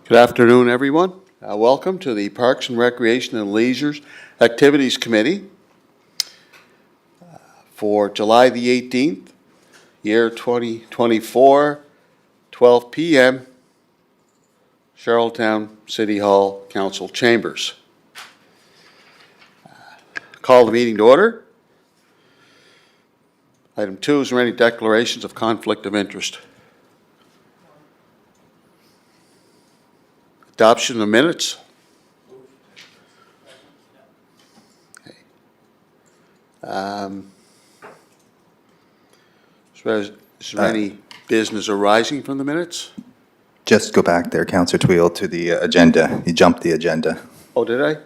Good afternoon, everyone. Welcome to the Parks and Recreation and Leisure Activities Committee for July the 18th, year 2024, 12 p.m., Charlottetown City Hall Council Chambers. Call the meeting to order. Item 2, is there any declarations of conflict of interest? Adoption of minutes. Okay. Is there any business arising from the minutes? Just go back there, Councillor Tweal, to the agenda. You jumped the agenda. Oh, did I?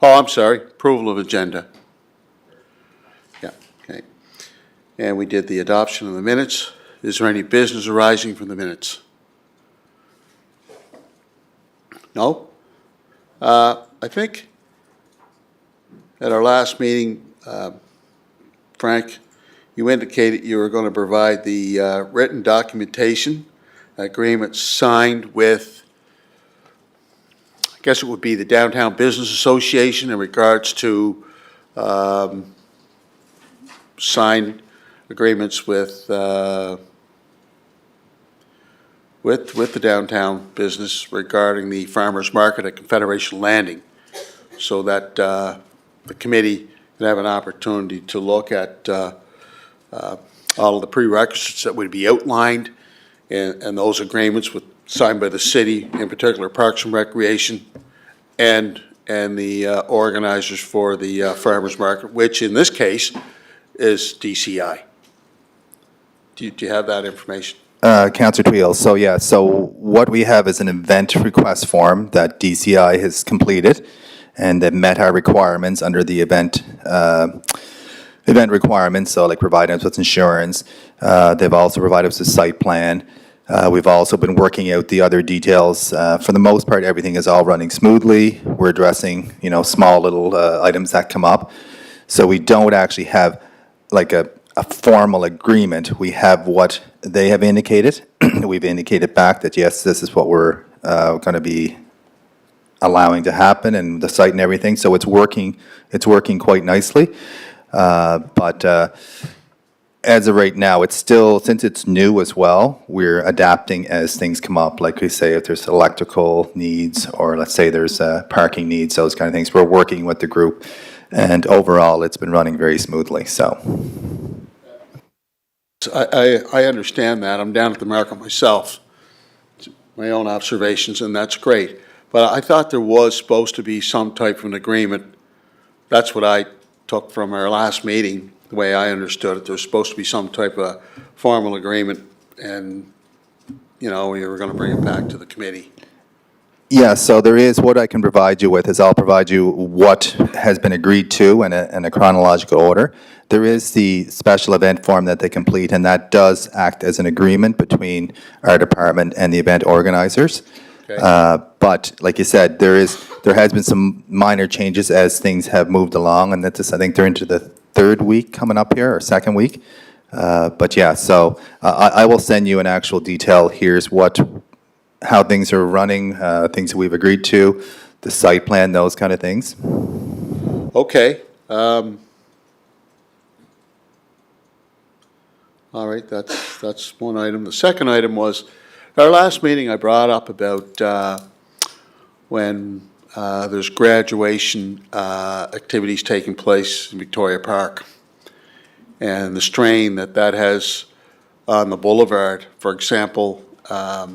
Oh, I'm sorry. Approval of agenda. Yeah, okay. And we did the adoption of the minutes. Is there any business arising from the minutes? No? I think at our last meeting, Frank, you indicated you were going to provide the written documentation agreement signed with, I guess it would be the Downtown Business Association in regards to signed agreements with the downtown business regarding the farmers market at Confederation Landing, so that the committee can have an opportunity to look at all of the prerequisites that would be outlined in those agreements signed by the city, in particular Parks and Recreation, and the organizers for the farmers market, which in this case is DCI. Do you have that information? Councillor Tweal, so what we have is an event request form that DCI has completed and that met our requirements under the event requirements, so like providing us with insurance. They've also provided us a site plan. We've also been working out the other details. For the most part, everything is all running smoothly. We're addressing, small little items that come up. So we don't actually have like a formal agreement. We have what they have indicated. We've indicated back that yes, this is what we're going to be allowing to happen, and the site and everything. So it's working quite nicely. But as of right now, it's still, since it's new as well, we're adapting as things come up. Like we say, if there's electrical needs, or let's say there's parking needs, those kind of things, we're working with the group. And overall, it's been running very smoothly. So I understand that. I'm down at the market myself, my own observations, and that's great. But I thought there was supposed to be some type of an agreement. That's what I took from our last meeting, the way I understood it. There's supposed to be some type of formal agreement, and, we were going to bring it back to the committee. yeah, so there is, what I can provide you with is I'll provide you what has been agreed to in a chronological order. There is the special event form that they complete, and that does act as an agreement between our department and the event organizers. Okay. But like you said, there has been some minor changes as things have moved along, and I think they're into the third week coming up here, or second week. But yeah, so I will send you an actual detail. Here's how things are running, things that we've agreed to, the site plan, those kind of things. Okay. All right, that's one item. The second item was, our last meeting I brought up about when there's graduation activities taking place in Victoria Park, and the strain that has on the boulevard. For example, I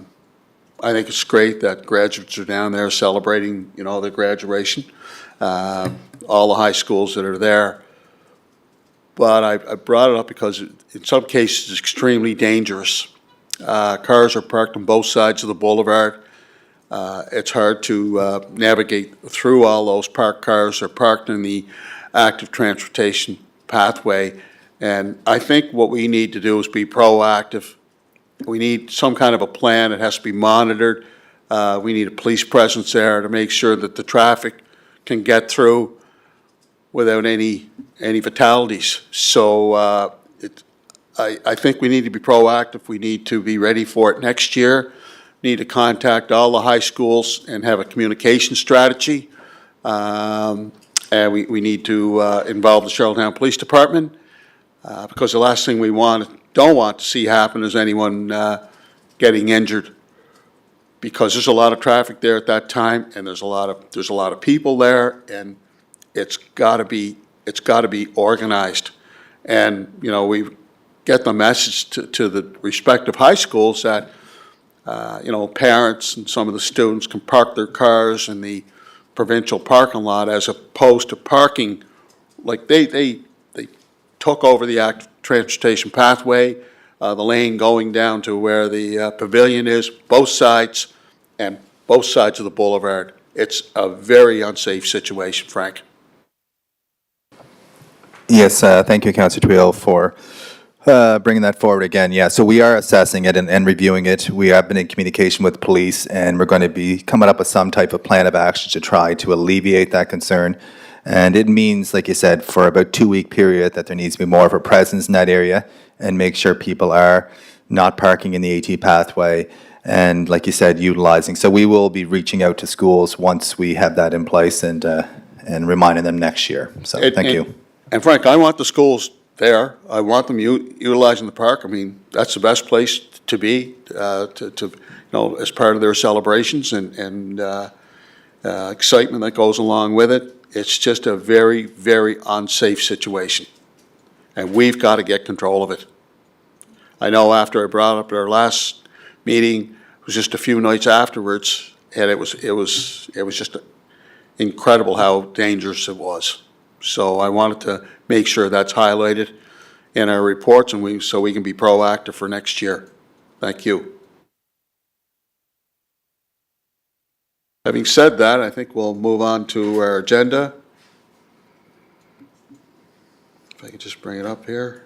think it's great that graduates are down there celebrating, their graduation, all the high schools that are there. But I brought it up because in some cases it's extremely dangerous. Cars are parked on both sides of the boulevard. It's hard to navigate through all those parked cars. They're parked in the active transportation pathway. And I think what we need to do is be proactive. We need some kind of a plan. It has to be monitored. We need a police presence there to make sure that the traffic can get through without any fatalities. So I think we need to be proactive. We need to be ready for it next year. need to contact all the high schools and have a communication strategy. And we need to involve the Charlottetown Police Department, because the last thing we don't want to see happen is anyone getting injured, because there's a lot of traffic there at that time, and there's a lot of people there, and it's got to be organized. And we get the message to the respective high schools that parents and some of the students can park their cars in the provincial parking lot, as opposed to parking, like they took over the active transportation pathway, the lane going down to where the pavilion is, both sides of the boulevard. It's a very unsafe situation, Frank. Yes, thank you, Councillor Twill, for bringing that forward again. Yeah, so we are assessing it and reviewing it. We have been in communication with police, and we're going to be coming up with some type of plan of action to try to alleviate that concern. And it means, like you said, for about a 2-week period, that there needs to be more of a presence in that area and make sure people are not parking in the AT pathway and, like you said, utilizing. So we will be reaching out to schools once we have that in place and reminding them next year. So thank you. And Frank, I want the schools there. I want them utilizing the park. I mean, that's the best place to be, as part of their celebrations and excitement that goes along with it. It's just a very, very unsafe situation, and we've got to get control of it. I know after I brought up at our last meeting, it was just a few nights afterwards, and it was just incredible how dangerous it was. So I wanted to make sure that's highlighted in our reports, and so we can be proactive for next year. Thank you. Having said that, I think we'll move on to our agenda. If I could just bring it up here.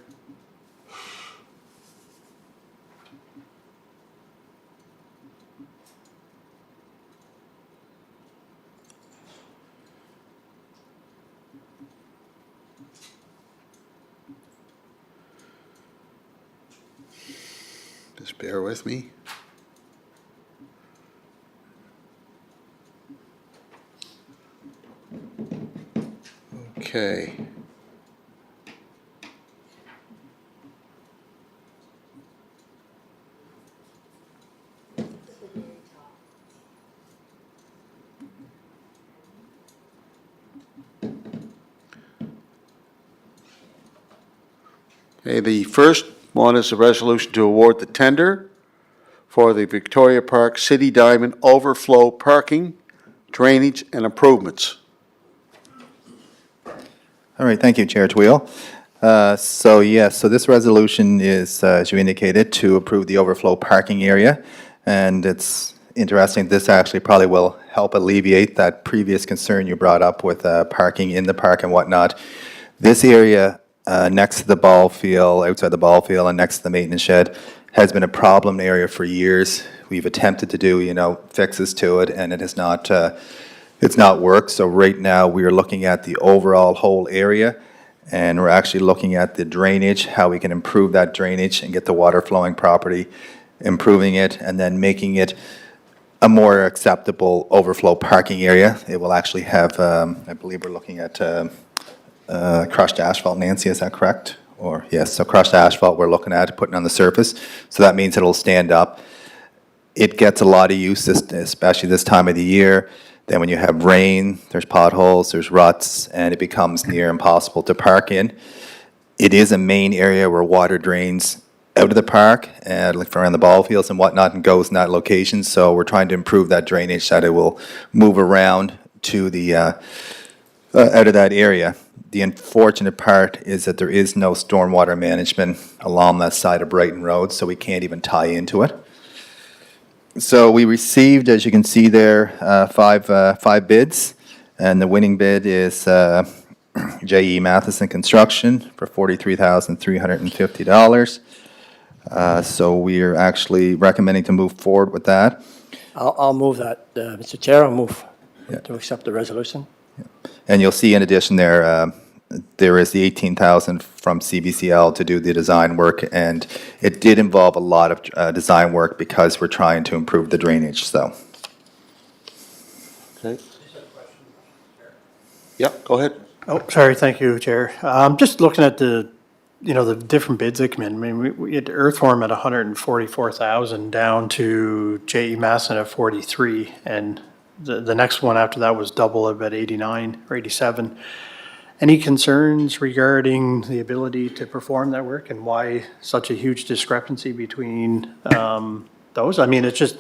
Just bear with me. Okay. Okay, the first one is a resolution to award the tender for the Victoria Park City Diamond overflow parking, drainage, and improvements. All right, thank you, Chair Twill. So this resolution is, as you indicated, to approve the overflow parking area. And it's interesting, this actually probably will help alleviate that previous concern you brought up with parking in the park and whatnot. This area next to the ball field, outside the ball field, and next to the maintenance shed has been a problem area for years. We've attempted to do, fixes to it, and it has not, it's not worked. So right now we are looking at the overall whole area, and we're actually looking at the drainage, how we can improve that drainage and get the water flowing properly, improving it, and then making it a more acceptable overflow parking area. It will actually have, I believe we're looking at crushed asphalt. Nancy, is that correct? Or yes, so crushed asphalt we're looking at putting on the surface. So that means it'll stand up. It gets a lot of use, especially this time of the year. Then when you have rain, there's potholes, there's ruts, and it becomes near impossible to park in. It is a main area where water drains out of the park, like around the ball fields and whatnot, and goes in that location. So we're trying to improve that drainage so that it will move around to the out of that area. The unfortunate part is that there is no stormwater management along that side of Brighton Road, so we can't even tie into it. So we received, as you can see there, five bids, and the winning bid is J.E. Matheson Construction for $43,350. So we are actually recommending to move forward with that. I'll move that, Mr. Chair. I'll move to accept the resolution. And you'll see in addition there, there is the 18,000 from CBCL to do the design work, and it did involve a lot of design work because we're trying to improve the drainage, so. Okay. Yep, go ahead. Oh, sorry, thank you, Chair. Just looking at the, the different bids that come in. I mean, we had Earthworm at 144,000 down to J.E. Masson at 43, and the next one after that was double at about 89 or 87. Any concerns regarding the ability to perform that work and why such a huge discrepancy between those? I mean, it's just,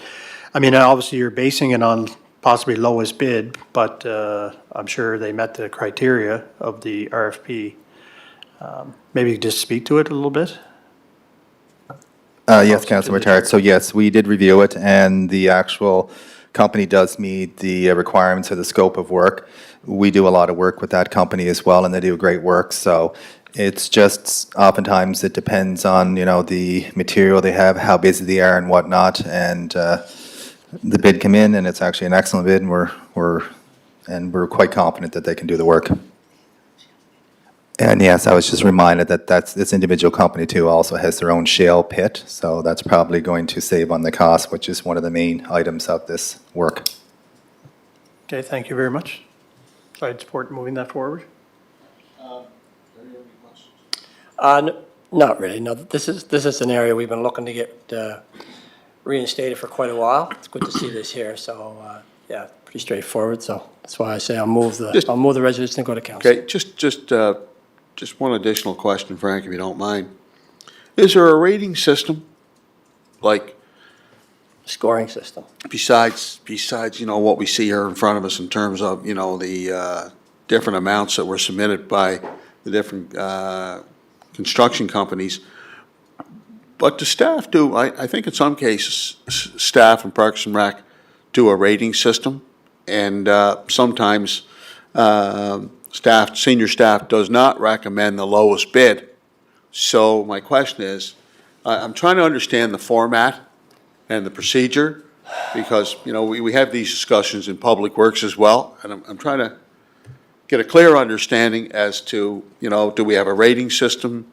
obviously you're basing it on possibly lowest bid, but I'm sure they met the criteria of the RFP. Maybe just speak to it a little bit? Yes, Councilor Matard. So yes, we did review it, and the actual company does meet the requirements of the scope of work. We do a lot of work with that company as well, and they do great work. So it's just oftentimes it depends on, the material they have, how busy they are and whatnot. And the bid come in, and it's actually an excellent bid, and we're quite confident that they can do the work. And yes, I was just reminded that this individual company too also has their own shale pit, so that's probably going to save on the cost, which is one of the main items of this work. Okay, thank you very much. So I'd support moving that forward. Not really, no. This is an area we've been looking to get reinstated for quite a while. It's good to see this here, so, yeah, pretty straightforward, so that's why I say I'll move the resolution and go to council. Okay, just one additional question, Frank, if you don't mind. Is there a rating system, like, Scoring system. besides, what we see here in front of us in terms of, the different amounts that were submitted by the different construction companies? But do staff do, I think in some cases, staff and Parks and Rec do a rating system, and sometimes senior staff does not recommend the lowest bid. So my question is, I'm trying to understand the format and the procedure, because, we have these discussions in Public Works as well, and I'm trying to get a clear understanding as to, do we have a rating system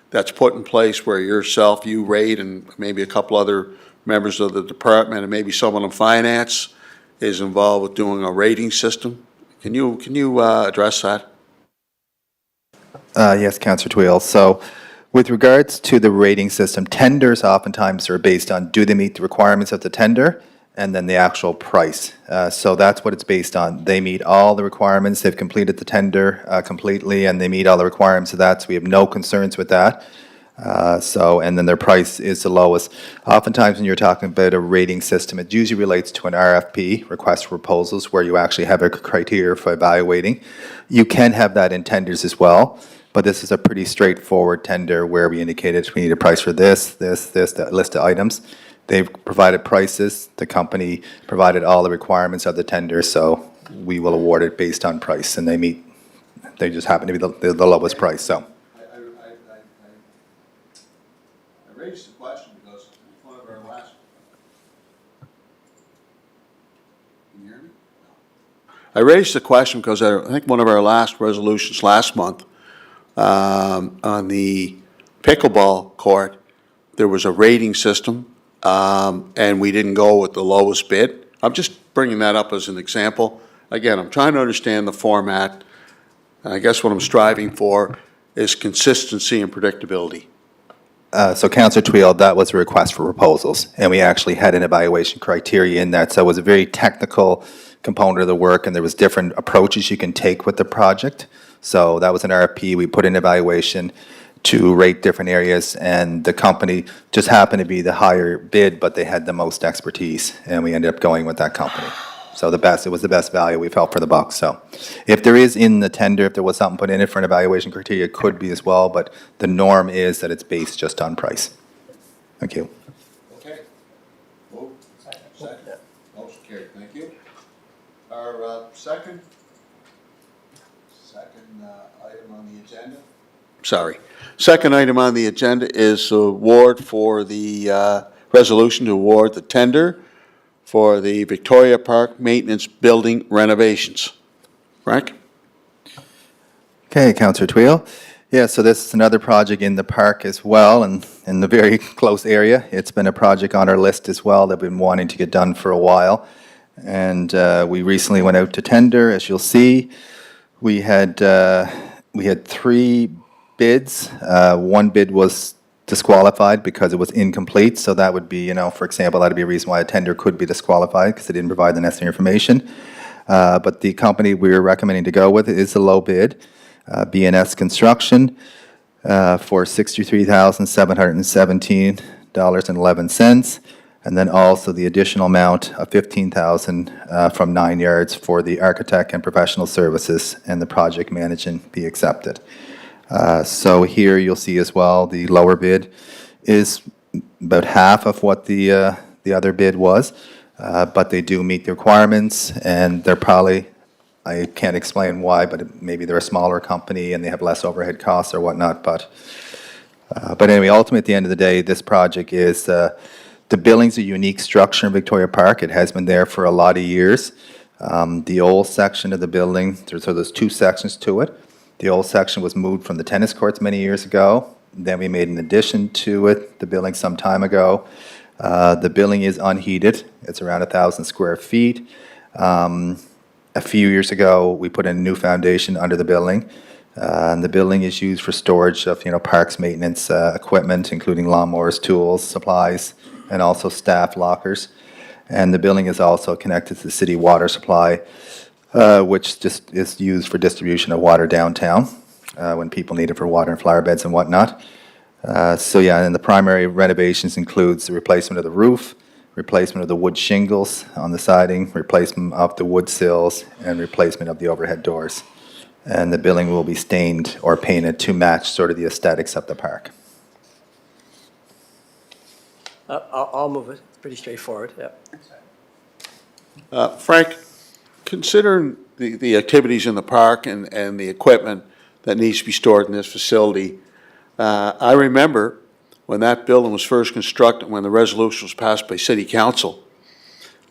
that's put in place where you rate, and maybe a couple other members of the department, and maybe someone in finance is involved with doing a rating system? Can you address that? Yes, Councillor Twill. So with regards to the rating system, tenders oftentimes are based on do they meet the requirements of the tender and then the actual price. So that's what it's based on. They meet all the requirements. They've completed the tender completely, and they meet all the requirements of that, so we have no concerns with that. And then their price is the lowest. Oftentimes when you're talking about a rating system, it usually relates to an RFP, request for proposals, where you actually have a criteria for evaluating. You can have that in tenders as well, but this is a pretty straightforward tender where we indicated we need a price for this, that list of items. They've provided prices, the company provided all the requirements of the tender, so we will award it based on price, and they just happen to be the lowest price, so. I raised the question because one of our last. Can you hear me? I raised the question because I think one of our last resolutions last month on the pickleball court, there was a rating system, and we didn't go with the lowest bid. I'm just bringing that up as an example. Again, I'm trying to understand the format. And I guess what I'm striving for is consistency and predictability. So Councillor Twill, that was a request for proposals, and we actually had an evaluation criteria in that. So it was a very technical component of the work, and there was different approaches you can take with the project. So that was an RFP. We put in evaluation to rate different areas, and the company just happened to be the higher bid, but they had the most expertise, and we ended up going with that company. So it was the best value we felt for the buck. So if there is in the tender, if there was something put in it for an evaluation criteria, it could be as well, but the norm is that it's based just on price. Thank you. Okay. Move. Second. Motion carried. Thank you. Our second item on the agenda. Sorry. Second item on the agenda is award for the resolution to award the tender for the Victoria Park Maintenance Building renovations. Frank? Okay, Councillor Twill. Yeah, so this is another project in the park as well, and in the very close area. It's been a project on our list as well that we've been wanting to get done for a while. And we recently went out to tender, as you'll see. We had 3 bids. One bid was disqualified because it was incomplete, so that would be, for example, that'd be a reason why a tender could be disqualified, because they didn't provide the necessary information. But the company we're recommending to go with is the low bid, BNS Construction, for $63,717.11, and then also the additional amount of $15,000 from 9 Yards for the architect and professional services and the project management be accepted. So here you'll see as well, the lower bid is about half of what the other bid was, but they do meet the requirements, and they're probably, I can't explain why, but maybe they're a smaller company and they have less overhead costs or whatnot, but anyway, ultimately, at the end of the day, this project is, the building's a unique structure in Victoria Park. It has been there for a lot of years. The old section of the building, so there's 2 sections to it. The old section was moved from the tennis courts many years ago. Then we made an addition to it, the building some time ago. The building is unheated. It's around 1,000 square feet. A few years ago, we put in a new foundation under the building. And the building is used for storage of, parks maintenance equipment, including lawnmowers, tools, supplies, and also staff lockers. And the building is also connected to the city water supply, which just is used for distribution of water downtown when people need it for water and flower beds and whatnot. So yeah, and the primary renovations includes the replacement of the roof, replacement of the wood shingles on the siding, replacement of the wood sills, and replacement of the overhead doors. And the building will be stained or painted to match sort of the aesthetics of the park. I'll move it. It's pretty straightforward, yeah. Frank, considering the activities in the park and the equipment that needs to be stored in this facility, I remember when that building was first constructed, when the resolution was passed by City Council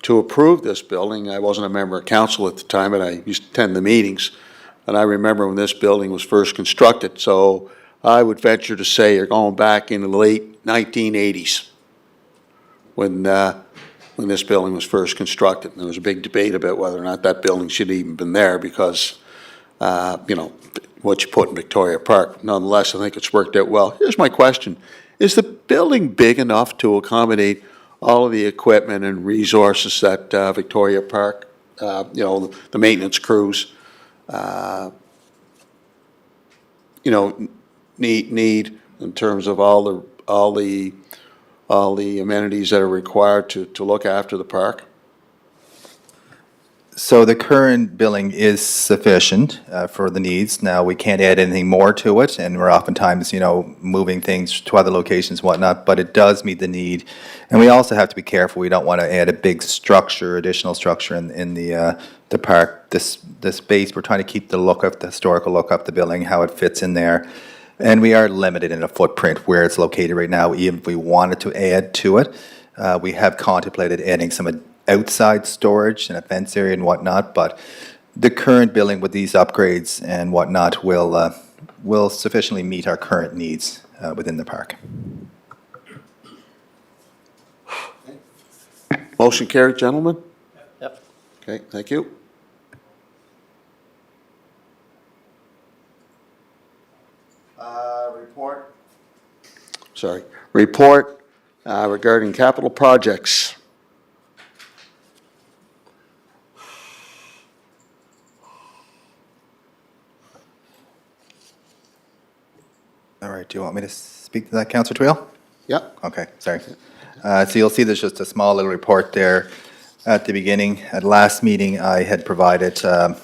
to approve this building. I wasn't a member of council at the time, but I used to attend the meetings. And I remember when this building was first constructed. So I would venture to say you're going back in the late 1980s when this building was first constructed. And there was a big debate about whether or not that building should have even been there because, what you put in Victoria Park. Nonetheless, I think it's worked out well. Here's my question. Is the building big enough to accommodate all of the equipment and resources that Victoria Park, the maintenance crews, need in terms of all the amenities that are required to look after the park? So the current billing is sufficient for the needs. Now, we can't add anything more to it, and we're oftentimes, moving things to other locations, whatnot, but it does meet the need. And we also have to be careful. We don't want to add a big structure, additional structure in the park. This space, we're trying to keep the historical look of the building, how it fits in there. And we are limited in a footprint where it's located right now. Even if we wanted to add to it, we have contemplated adding some outside storage and a fence area and whatnot, but the current building with these upgrades and whatnot will sufficiently meet our current needs within the park. Motion carried, gentlemen? Yep. Okay, thank you. Report regarding capital projects. All right, do you want me to speak to that, Councillor Twill? Yep. Okay, sorry. So you'll see there's just a small little report there at the beginning. At last meeting, I had provided sort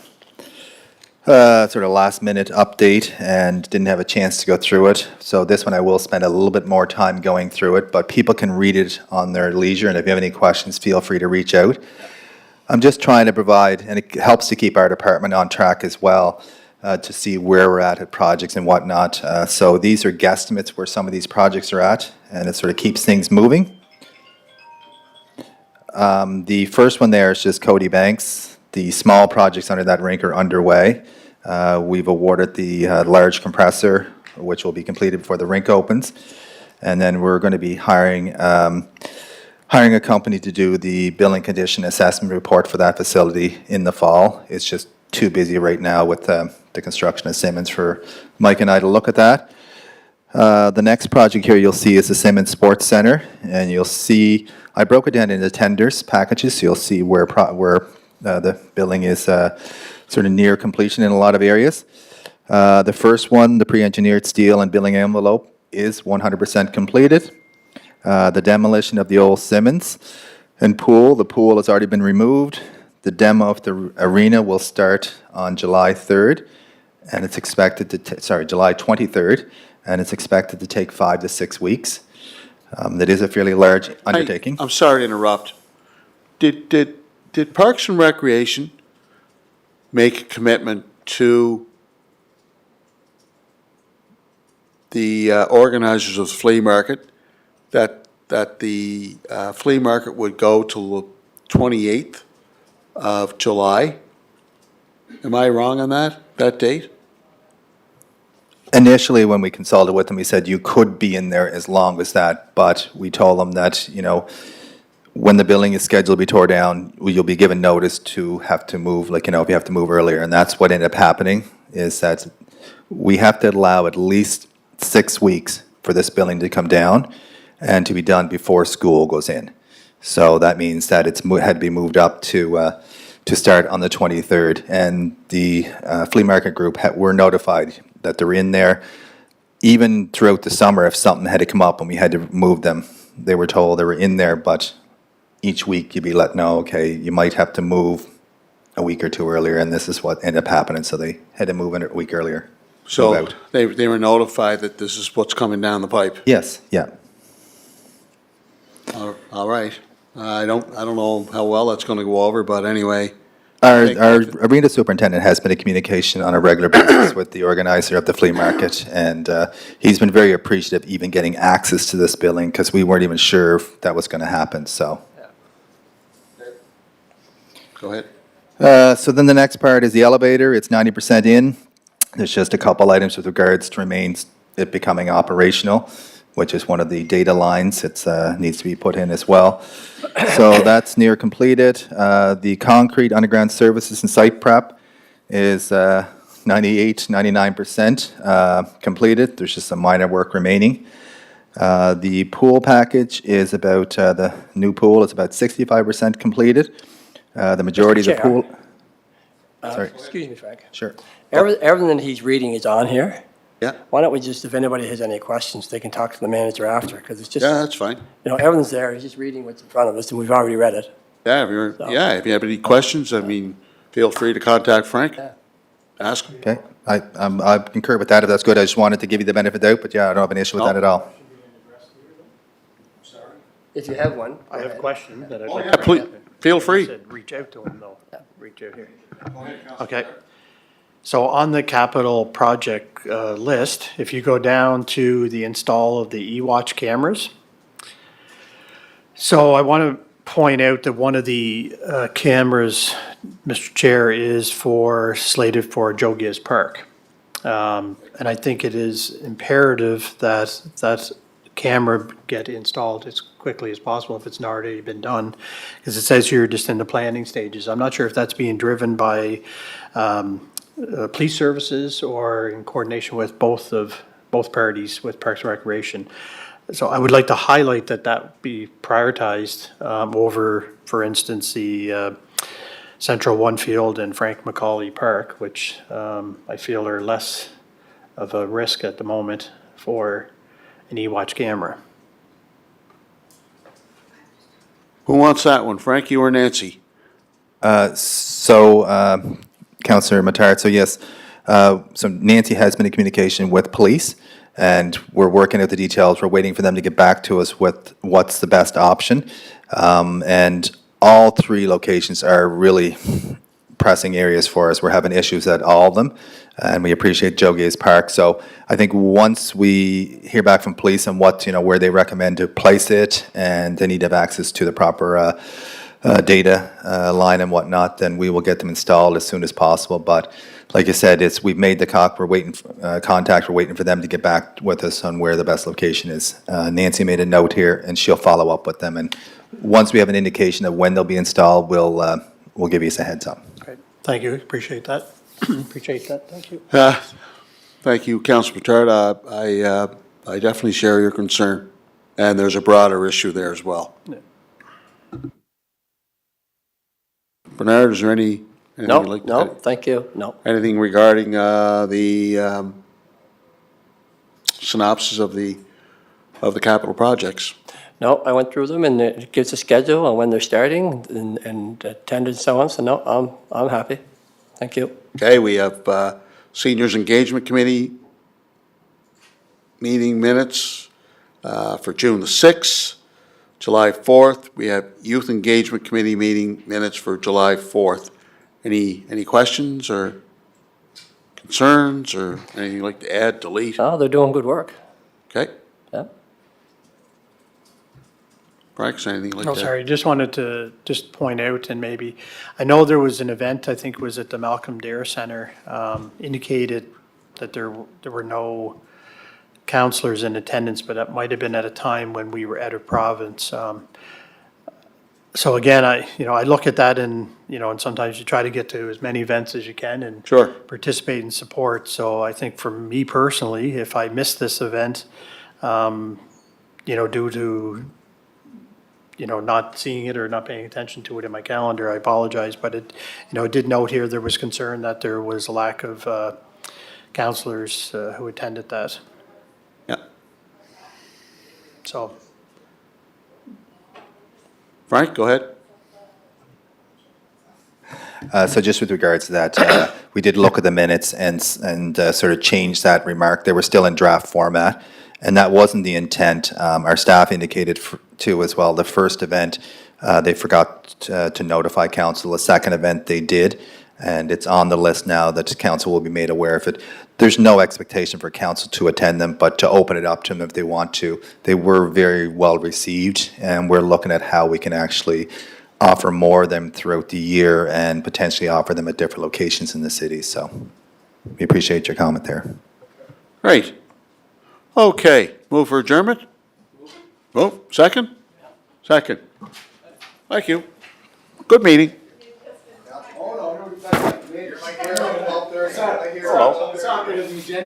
of last-minute update and didn't have a chance to go through it. So this one I will spend a little bit more time going through it, but people can read it on their leisure, and if you have any questions, feel free to reach out. I'm just trying to provide, and it helps to keep our department on track as well, to see where we're at projects and whatnot. So these are guesstimates where some of these projects are at, and it sort of keeps things moving. The first one there is just Cody Banks. The small projects under that rink are underway. We've awarded the large compressor, which will be completed before the rink opens. And then we're going to be hiring a company to do the building condition assessment report for that facility in the fall. It's just too busy right now with the construction of Simmons for Mike and I to look at that. The next project here you'll see is the Simmons Sports Center, and you'll see, I broke it down into tenders packages, so you'll see where the building is sort of near completion in a lot of areas. The first one, the pre-engineered steel and building envelope, is 100% completed. The demolition of the old Simmons and pool, the pool has already been removed. The demo of the arena will start on July 3rd, and it's expected to, July 23rd, and it's expected to take 5 to 6 weeks. That is a fairly large undertaking. I'm sorry to interrupt. Did Parks and Recreation make a commitment to the organizers of the flea market that the flea market would go till the 28th of July? Am I wrong on that date? Initially, when we consulted with them, we said you could be in there as long as that, but we told them that, when the building is scheduled to be tore down, you'll be given notice to have to move, if you have to move earlier. And that's what ended up happening, is that we have to allow at least 6 weeks for this building to come down and to be done before school goes in. So that means that it's had to be moved up to start on the 23rd. And the flea market group were notified that they're in there. Even throughout the summer, if something had to come up and we had to move them, they were told they were in there, but each week you'd be let know, okay, you might have to move a week or two earlier, and this is what ended up happening, so they had to move in a week earlier. So Move out. they were notified that this is what's coming down the pipe. Yes, yeah. All right. I don't know how well that's going to go over, but anyway. Our arena superintendent has been in communication on a regular basis with the organizer of the flea market, and he's been very appreciative even getting access to this building, because we weren't even sure if that was going to happen, so. Go ahead. So then the next part is the elevator. It's 90% in. There's just a couple items with regards to it becoming operational, which is one of the data lines. It needs to be put in as well. So that's near completed. The concrete underground services and site prep is 99% completed. There's just some minor work remaining. The pool package is about, the new pool is about 65% completed. The majority of the Chair. pool. Sorry, Excuse me, Frank. sure. Everything that he's reading is on here. Yeah, Why don't we just, if anybody has any questions, they can talk to the manager after, because it's just, yeah, that's fine. everything's there. He's just reading what's in front of us, and we've already read it. Yeah, if you have any questions, feel free to contact Frank. Yeah. Ask him. Okay, I concur with that, if that's good. I just wanted to give you the benefit of the doubt, but yeah, I don't have an issue with that at all. If you have one. I have questions that I'd like Yeah, to please, bring up. feel I free. said reach out to him, though. Reach out here. Okay. So on the capital project list, if you go down to the install of the e-watch cameras, so I want to point out that one of the cameras, Mr. Chair, is slated for Joe Giz Park. And I think it is imperative that that camera get installed as quickly as possible if it's not already been done, because it says you're just in the planning stages. I'm not sure if that's being driven by police services or in coordination with both parties with Parks and Recreation. So I would like to highlight that be prioritized over, for instance, the Central One Field and Frank Macaulay Park, which I feel are less of a risk at the moment for an e-watch camera. Who wants that one, Frankie or Nancy? Councillor Matard, so yes, so Nancy has been in communication with police, and we're working out the details. We're waiting for them to get back to us with what's the best option. And all three locations are really pressing areas for us. We're having issues at all of them, and we appreciate Joe Giz Park. So I think once we hear back from police on where they recommend to place it, and they need to have access to the proper data line and whatnot, then we will get them installed as soon as possible. But like I said, we've made the contact. We're waiting for them to get back with us on where the best location is. Nancy made a note here, and she'll follow up with them. And once we have an indication of when they'll be installed, we'll give you a heads up. Great. Thank you, appreciate that. Appreciate that, thank you. Thank you, Councilor Picard. I definitely share your concern, and there's a broader issue there as well. Yeah. Bernard, is there anything No, you'd like to no, add? thank you, no. Anything regarding the synopsis of the capital projects? No, I went through them, and it gives a schedule on when they're starting and attendance and so on, so no, I'm happy. Thank you. Okay, we have Seniors Engagement Committee meeting minutes for June the 6th, July 4th. We have Youth Engagement Committee meeting minutes for July 4th. Any questions or concerns or anything you'd like to add, delete? Oh, they're doing good work, Okay, yeah. Frank, is there anything you'd like to Oh, add? sorry, just wanted to just point out, and maybe, I know there was an event, I think it was at the Malcolm Dare Center, indicated that there were no counselors in attendance, but that might have been at a time when we were out of province. So again, I look at that and, and sometimes you try to get to as many events as you can and Sure. participate and support. So I think for me personally, if I miss this event, due to, not seeing it or not paying attention to it in my calendar, I apologize. But it did note here, there was concern that there was a lack of counselors who attended that. Yeah. So, Frank, go ahead. So just with regards to that, we did look at the minutes and sort of change that remark. They were still in draft format, and that wasn't the intent. Our staff indicated too as well, the first event, they forgot to notify council. The second event, they did, and it's on the list now that council will be made aware of it. There's no expectation for council to attend them, but to open it up to them if they want to. They were very well received, and we're looking at how we can actually offer more of them throughout the year and potentially offer them at different locations in the city. So we appreciate your comment there. Great. Okay, move for adjournment? Move, second? Second. Thank you. Good meeting. Hello.